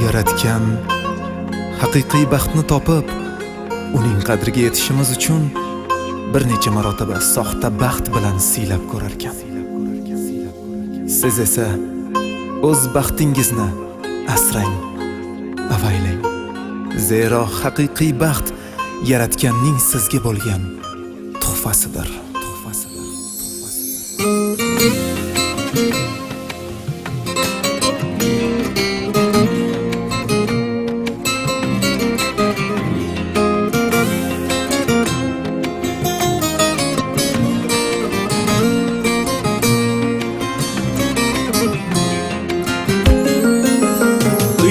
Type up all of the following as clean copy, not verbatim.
yaratgan haqiqiy baxtni topib, uning qadriga yetishimiz uchun bir necha marotaba soxta baxt bilan siylab ko'rar ekan. Siz esa o'z baxtingizni asrang, avaylang. Zero haqiqiy baxt yaratganning sizga bo'lgan tuhfasidir.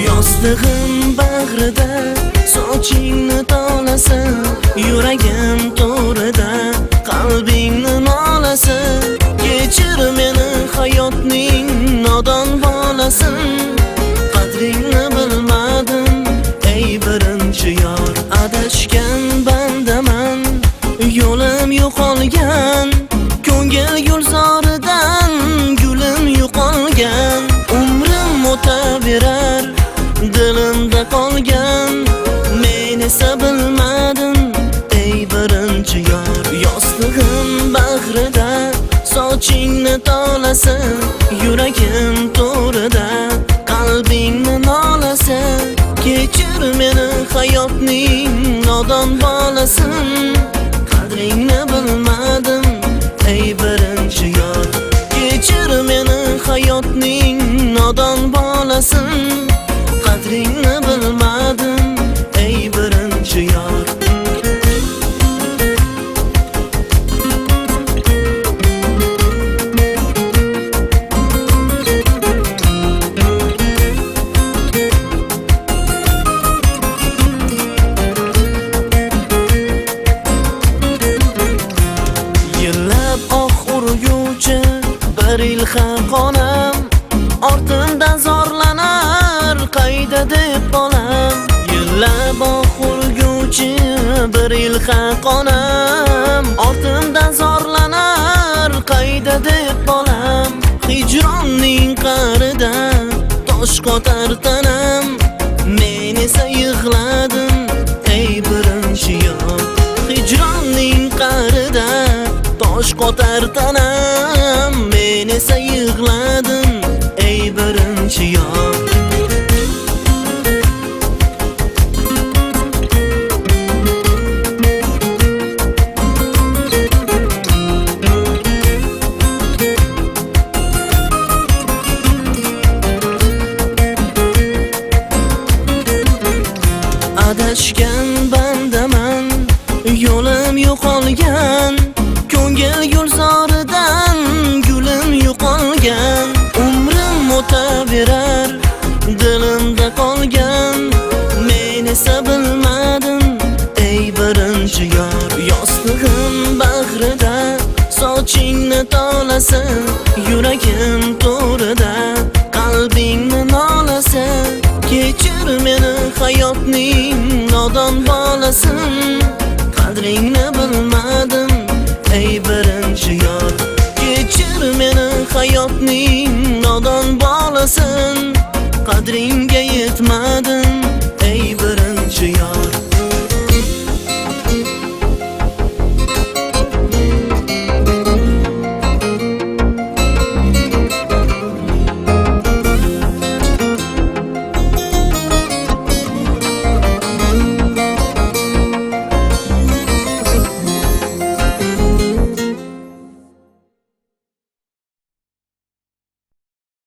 Yostig'im bag'rida, sochingni tolasi, yuragim to'rida, qalbingni nolasi. Kechir meni hayotning nodon bolasin, qadringni bilmadim ey birinchi yor. Adashgan bandaman, yo'lim yo'qolgan, ko'ngil gulzoridan gulim yo'qolgan. Umrim o'taverar, dilimda qolgan, men esa bilmadim ey birinchi yor. Yostig'im bag'rida, sochingni tolasi, yuragim to'rida, qalbingni nolasi. Kechir meni hayotning nodon bolasin, qadringni bilmadim ey birinchi yor. Kechir meni hayotning nodon bolasin, qadringni bilmadim ey birinchi yor. Yillab oq urguvchi bir yil xaqonam, ortimdan zorlanar qayda deb bolam. Yillab oq urguvchi bir yil xaqonam, ortimdan zorlanar qayda deb bolam. Hijronning qarida tosh qotar tanam, men esa yig'ladim ey birinchi yor. Hijronning qarida tosh qotar tanam, men esa yig'ladim ey birinchi yor. Adashgan bandaman, yo'lim yo'qolgan, ko'ngil gulzoridan gulim yo'qolgan. Umrim o'taverar, dilimda qolgan, men esa bilmadim ey birinchi yor. Yostig'im bag'rida, sochingni tolasi, yuragim to'rida, qalbingni nolasi. Kechir meni hayotning nodon bolasin, qadringni bilmadim ey birinchi yor. Kechir meni hayotning nodon bolasin, qadringga yetmadim ey birinchi yor.